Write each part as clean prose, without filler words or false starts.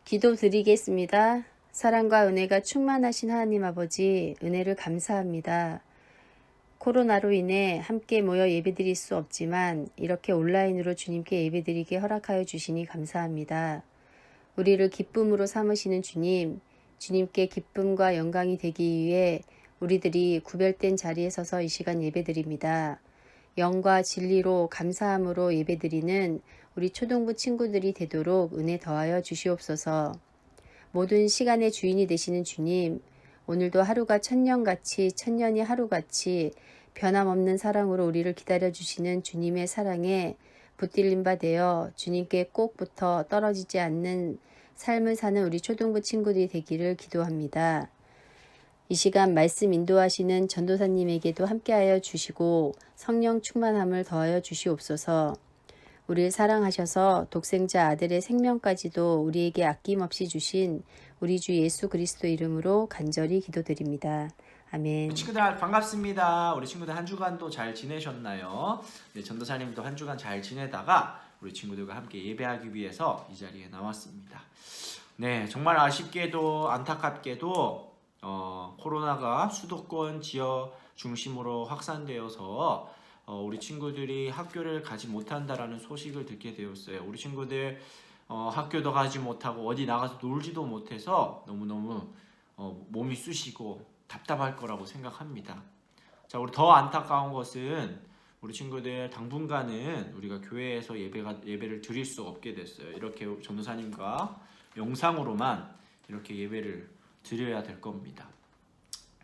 기도드리겠습니다. 사랑과 은혜가 충만하신 하나님 아버지, 은혜를 감사합니다. 코로나로 인해 함께 모여 예배드릴 수 없지만 이렇게 온라인으로 주님께 예배드리게 허락하여 주시니 감사합니다. 우리를 기쁨으로 삼으시는 주님, 주님께 기쁨과 영광이 되기 위해 우리들이 구별된 자리에 서서 이 시간 예배드립니다. 영과 진리로 감사함으로 예배드리는 우리 초등부 친구들이 되도록 은혜 더하여 주시옵소서. 모든 시간의 주인이 되시는 주님, 오늘도 하루가 천년같이 천년이 하루같이 변함없는 사랑으로 우리를 기다려주시는 주님의 사랑에 붙들림 바 되어 주님께 꼭 붙어 떨어지지 않는 삶을 사는 우리 초등부 친구들이 되기를 기도합니다. 이 시간 말씀 인도하시는 전도사님에게도 함께하여 주시고 성령 충만함을 더하여 주시옵소서. 우리를 사랑하셔서 독생자 아들의 생명까지도 우리에게 아낌없이 주신 우리 주 예수 그리스도 이름으로 간절히 기도드립니다. 아멘. 친구들 반갑습니다. 우리 친구들 한 주간도 잘 지내셨나요? 네, 전도사님도 한 주간 잘 지내다가 우리 친구들과 함께 예배하기 위해서 이 자리에 나왔습니다. 네, 정말 아쉽게도 안타깝게도 코로나가 수도권 지역 중심으로 확산되어서 우리 친구들이 학교를 가지 못한다라는 소식을 듣게 되었어요. 우리 친구들 학교도 가지 못하고 어디 나가서 놀지도 못해서 너무너무 몸이 쑤시고 답답할 거라고 생각합니다. 자, 우리 더 안타까운 것은 우리 친구들 당분간은 우리가 교회에서 예배를 드릴 수 없게 됐어요. 이렇게 전도사님과 영상으로만 이렇게 예배를 드려야 될 겁니다.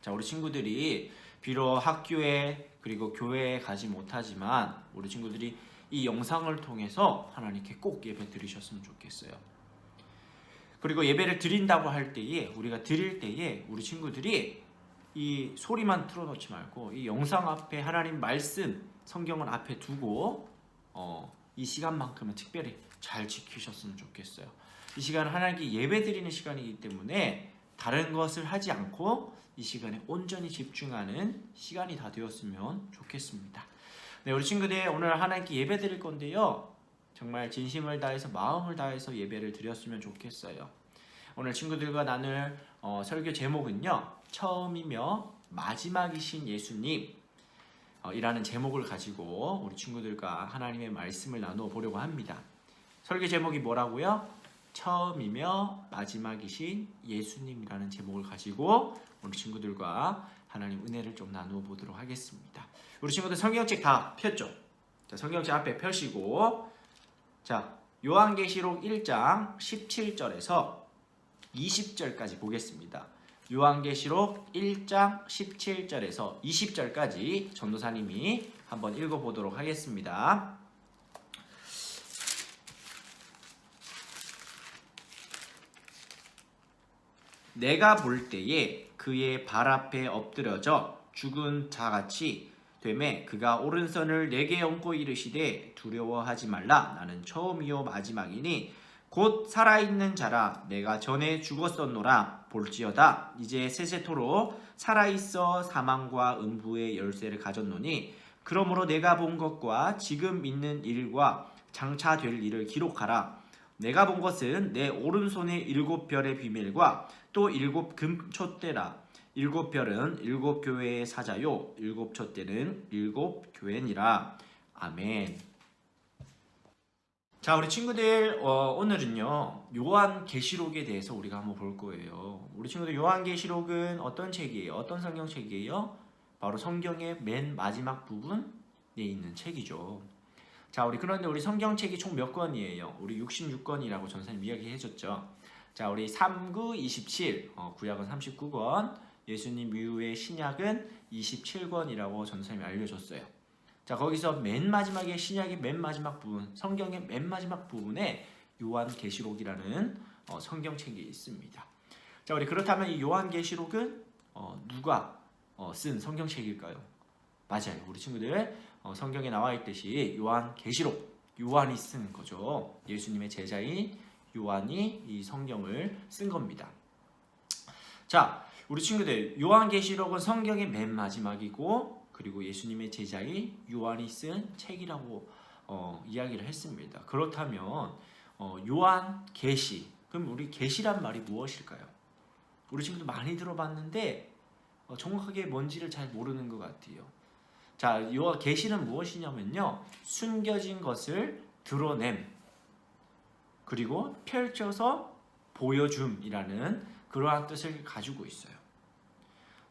자, 우리 친구들이 비록 학교에 그리고 교회에 가지 못하지만 우리 친구들이 이 영상을 통해서 하나님께 꼭 예배 드리셨으면 좋겠어요. 그리고 예배를 드린다고 할 때에 우리가 드릴 때에 우리 친구들이 이 소리만 틀어놓지 말고 이 영상 앞에 하나님 말씀 성경을 앞에 두고 이 시간만큼은 특별히 잘 지키셨으면 좋겠어요. 이 시간은 하나님께 예배 드리는 시간이기 때문에 다른 것을 하지 않고 이 시간에 온전히 집중하는 시간이 다 되었으면 좋겠습니다. 네, 우리 친구들 오늘 하나님께 예배 드릴 건데요. 정말 진심을 다해서 마음을 다해서 예배를 드렸으면 좋겠어요. 오늘 친구들과 나눌 설교 제목은요. 처음이며 마지막이신 예수님 이라는 제목을 가지고 우리 친구들과 하나님의 말씀을 나누어 보려고 합니다. 설교 제목이 뭐라고요? 처음이며 마지막이신 예수님이라는 제목을 가지고 우리 친구들과 하나님 은혜를 좀 나누어 보도록 하겠습니다. 우리 친구들 성경책 다 폈죠? 자, 성경책 앞에 펴시고 자, 요한계시록 1장 17절에서 20절까지 보겠습니다. 요한계시록 1장 17절에서 20절까지 전도사님이 한번 읽어보도록 하겠습니다. 내가 볼 때에 그의 발 앞에 엎드려져 죽은 자같이 되매 그가 오른손을 내게 얹고 이르시되 두려워하지 말라. 나는 처음이요 마지막이니 곧 살아있는 자라. 내가 전에 죽었었노라. 볼지어다 이제 세세토록 살아있어 사망과 음부의 열쇠를 가졌노니 그러므로 내가 본 것과 지금 있는 일과 장차 될 일을 기록하라. 내가 본 것은 내 오른손의 7별의 비밀과 또 7 금촛대라. 7별은 7 교회의 사자요 7 촛대는 7 교회니라. 아멘. 자, 우리 친구들 오늘은요 요한계시록에 대해서 우리가 한번 볼 거예요. 우리 친구들 요한계시록은 어떤 책이에요? 어떤 성경책이에요? 바로 성경의 맨 마지막 부분에 있는 책이죠. 자, 그런데 우리 성경책이 총 몇 권이에요? 우리 66권이라고 전사님 이야기해줬죠. 자, 우리 39, 27 구약은 39권, 예수님 이후의 신약은 27권이라고 전사님이 알려줬어요. 자, 거기서 맨 마지막에 신약의 맨 마지막 부분, 성경의 맨 마지막 부분에 요한계시록이라는 성경책이 있습니다. 자, 우리 그렇다면 이 요한계시록은 누가 쓴 성경책일까요? 맞아요. 우리 친구들 성경에 나와 있듯이 요한계시록, 요한이 쓴 거죠. 예수님의 제자인 요한이 이 성경을 쓴 겁니다. 자, 우리 친구들 요한계시록은 성경의 맨 마지막이고 그리고 예수님의 제자인 요한이 쓴 책이라고 이야기를 했습니다. 그렇다면 요한계시 그럼 우리 계시란 말이 무엇일까요? 우리 친구도 많이 들어봤는데 정확하게 뭔지를 잘 모르는 것 같아요. 자, 이 계시는 무엇이냐면요, 숨겨진 것을 드러냄, 그리고 펼쳐서 보여줌이라는 그러한 뜻을 가지고 있어요.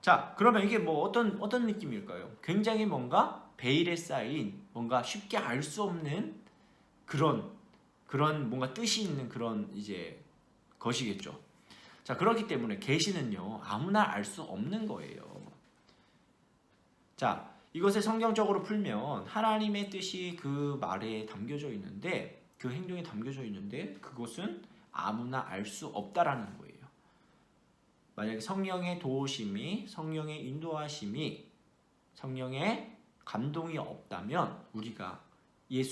자, 그러면 이게 뭐 어떤 느낌일까요? 굉장히 뭔가 베일에 쌓인 뭔가 쉽게 알 수 없는 그런 뭔가 뜻이 있는 그런 이제 것이겠죠. 자, 그렇기 때문에 계시는요, 아무나 알 수 없는 거예요. 자, 이것을 성경적으로 풀면 하나님의 뜻이 그 말에 담겨져 있는데, 그 행동에 담겨져 있는데, 그것은 아무나 알 수 없다라는 거예요. 만약에 성령의 도우심이, 성령의 인도하심이, 성령의 감동이 없다면 우리가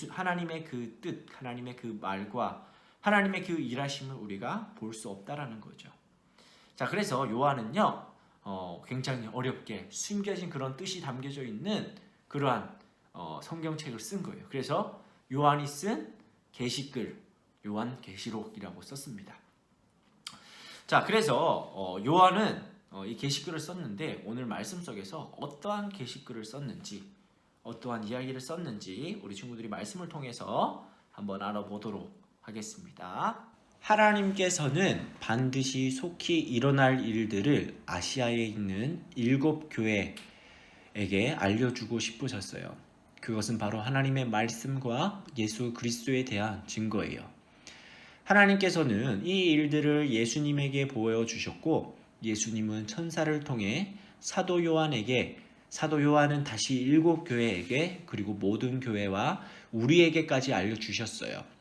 하나님의 그 뜻, 하나님의 그 말과 하나님의 그 일하심을 우리가 볼 수 없다라는 거죠. 자, 그래서 요한은요, 굉장히 어렵게 숨겨진 그런 뜻이 담겨져 있는 그러한 성경책을 쓴 거예요. 그래서 요한이 쓴 계시글, 요한계시록이라고 썼습니다. 자, 그래서 요한은 이 계시글을 썼는데, 오늘 말씀 속에서 어떠한 계시글을 썼는지, 어떠한 이야기를 썼는지 우리 친구들이 말씀을 통해서 한번 알아보도록 하겠습니다. 하나님께서는 반드시 속히 일어날 일들을 아시아에 있는 7 교회에게 알려주고 싶으셨어요. 그것은 바로 하나님의 말씀과 예수 그리스도에 대한 증거예요. 하나님께서는 이 일들을 예수님에게 보여주셨고, 예수님은 천사를 통해 사도 요한은 다시 7 교회에게, 그리고 모든 교회와 우리에게까지 알려주셨어요.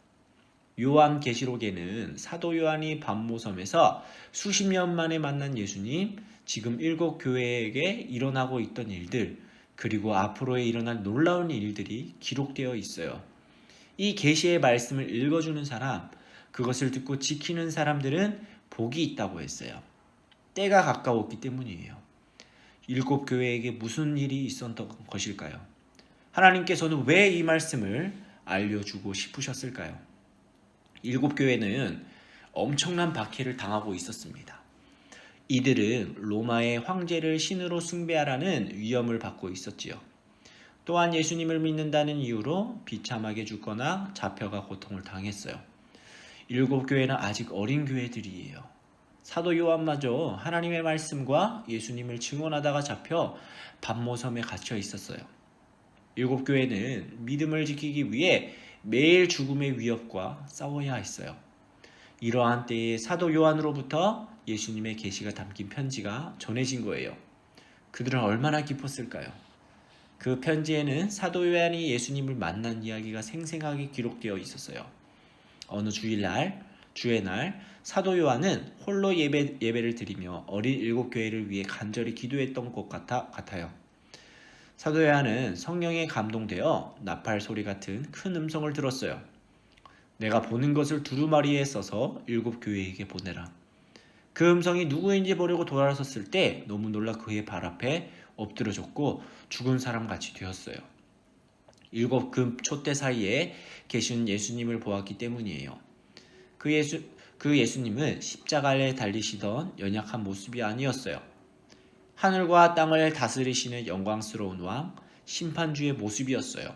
요한계시록에는 사도 요한이 밤모섬에서 수십 년 만에 만난 예수님, 지금 7 교회에게 일어나고 있던 일들, 그리고 앞으로에 일어날 놀라운 일들이 기록되어 있어요. 이 계시의 말씀을 읽어주는 사람, 그것을 듣고 지키는 사람들은 복이 있다고 했어요. 때가 가까웠기 때문이에요. 7 교회에게 무슨 일이 있었던 것일까요? 하나님께서는 왜 이 말씀을 알려주고 싶으셨을까요? 7 교회는 엄청난 박해를 당하고 있었습니다. 이들은 로마의 황제를 신으로 숭배하라는 위험을 받고 있었지요. 또한 예수님을 믿는다는 이유로 비참하게 죽거나 잡혀가 고통을 당했어요. 7 교회는 아직 어린 교회들이에요. 사도 요한마저 하나님의 말씀과 예수님을 증언하다가 잡혀 밤모섬에 갇혀 있었어요. 7 교회는 믿음을 지키기 위해 매일 죽음의 위협과 싸워야 했어요. 이러한 때에 사도 요한으로부터 예수님의 계시가 담긴 편지가 전해진 거예요. 그들은 얼마나 기뻤을까요? 그 편지에는 사도 요한이 예수님을 만난 이야기가 생생하게 기록되어 있었어요. 어느 주의 날 사도 요한은 홀로 예배를 드리며 어린 7 교회를 위해 간절히 기도했던 것 같아요. 사도 요한은 성령에 감동되어 나팔 소리 같은 큰 음성을 들었어요. 내가 보는 것을 두루마리에 써서 7 교회에게 보내라. 그 음성이 누구인지 보려고 돌아섰을 때 너무 놀라 그의 발 앞에 엎드려졌고 죽은 사람같이 되었어요. 7 금 촛대 사이에 계신 예수님을 보았기 때문이에요. 그 예수님은 십자가에 달리시던 연약한 모습이 아니었어요. 하늘과 땅을 다스리시는 영광스러운 왕, 심판주의 모습이었어요.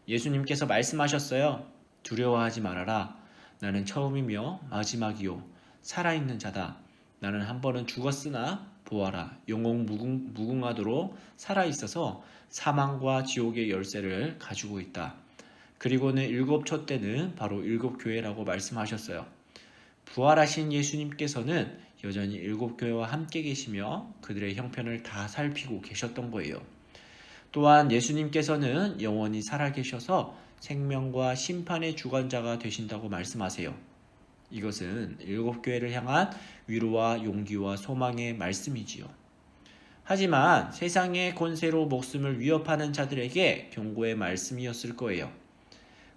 예수님께서 말씀하셨어요. 두려워하지 말아라. 나는 처음이며 마지막이요. 살아있는 자다. 나는 한 번은 죽었으나 보아라. 영원 무궁하도록 살아있어서 사망과 지옥의 열쇠를 가지고 있다. 그리고는 7 촛대는 바로 7 교회라고 말씀하셨어요. 부활하신 예수님께서는 여전히 7 교회와 함께 계시며 그들의 형편을 다 살피고 계셨던 거예요. 또한 예수님께서는 영원히 살아계셔서 생명과 심판의 주관자가 되신다고 말씀하세요. 이것은 7 교회를 향한 위로와 용기와 소망의 말씀이지요. 하지만 세상의 권세로 목숨을 위협하는 자들에게 경고의 말씀이었을 거예요.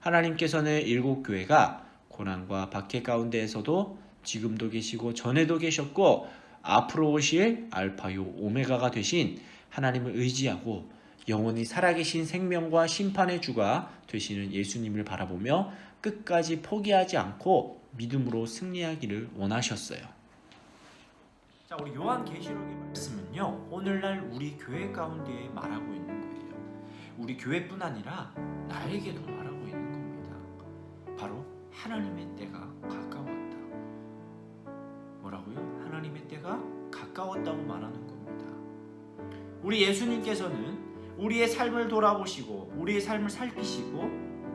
하나님께서는 7 교회가 고난과 박해 가운데에서도 지금도 계시고 전에도 계셨고 앞으로 오실 알파요 오메가가 되신 하나님을 의지하고 영원히 살아계신 생명과 심판의 주가 되시는 예수님을 바라보며 끝까지 포기하지 않고 믿음으로 승리하기를 원하셨어요. 자, 우리 요한계시록의 말씀은요, 오늘날 우리 교회 가운데 말하고 있는 거예요. 우리 교회뿐 아니라 나에게도 말하고 있는 겁니다. 바로 하나님의 때가 가까웠다. 뭐라고요? 하나님의 때가 가까웠다고 말하는 겁니다. 우리 예수님께서는 우리의 삶을 돌아보시고 우리의 삶을 살피시고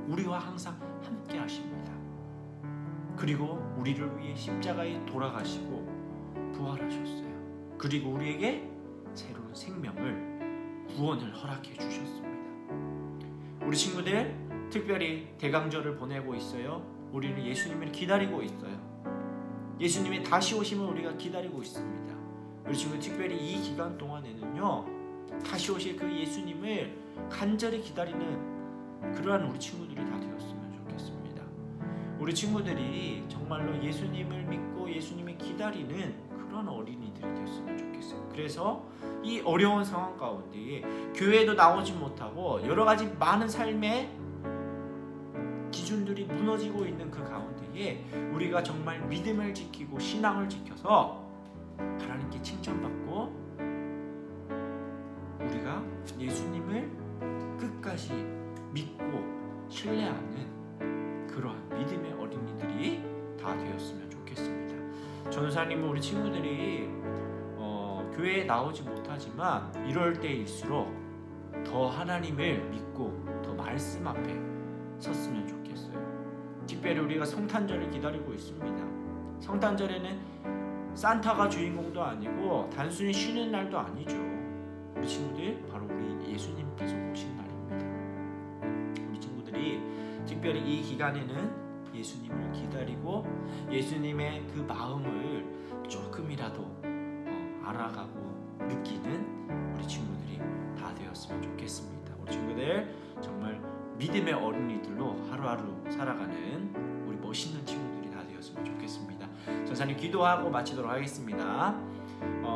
우리와 항상 함께 하십니다. 그리고 우리를 위해 십자가에 돌아가시고 부활하셨어요. 그리고 우리에게 새로운 생명을, 구원을 허락해 주셨습니다. 우리 친구들, 특별히 대강절을 보내고 있어요. 우리는 예수님을 기다리고 있어요. 예수님의 다시 오심을 우리가 기다리고 있습니다. 우리 친구, 특별히 이 기간 동안에는요, 다시 오실 그 예수님을 간절히 기다리는 그러한 우리 친구들이 다 되었으면 좋겠습니다. 우리 친구들이 정말로 예수님을 믿고 예수님을 기다리는 그런 어린이들이 되었으면 좋겠어요. 그래서 이 어려운 상황 가운데 교회도 나오지 못하고 여러 가지 많은 삶의 기준들이 무너지고 있는 그 가운데에 우리가 정말 믿음을 지키고 신앙을 지켜서 하나님께 칭찬받고 우리가 예수님을 끝까지 믿고 신뢰하는 그러한 믿음의 어린이들이 다 되었으면 좋겠습니다. 전도사님은 우리 친구들이 교회에 나오지 못하지만 이럴 때일수록 더 하나님을 믿고 더 말씀 앞에 섰으면 좋겠어요. 특별히 우리가 성탄절을 기다리고 있습니다. 성탄절에는 산타가 주인공도 아니고 단순히 쉬는 날도 아니죠. 우리 친구들, 바로 우리 예수님께서 오신 날입니다. 우리 친구들이 특별히 이 기간에는 예수님을 기다리고 예수님의 그 마음을 조금이라도 알아가고 느끼는 우리 친구들이 다 되었으면 좋겠습니다. 우리 친구들 정말 믿음의 어린이들로 하루하루 살아가는 우리 멋있는 친구들이 다 되었으면 좋겠습니다. 전사님 기도하고 마치도록 하겠습니다.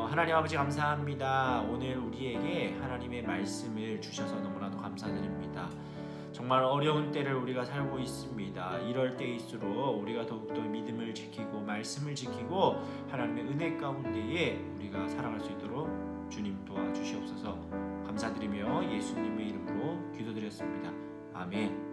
하나님 아버지 감사합니다. 오늘 우리에게 하나님의 말씀을 주셔서 너무나도 감사드립니다. 정말 어려운 때를 우리가 살고 있습니다. 이럴 때일수록 우리가 더욱더 믿음을 지키고 말씀을 지키고 하나님의 은혜 가운데에 우리가 살아갈 수 있도록 주님 도와주시옵소서. 감사드리며 예수님의 이름으로 기도드렸습니다. 아멘.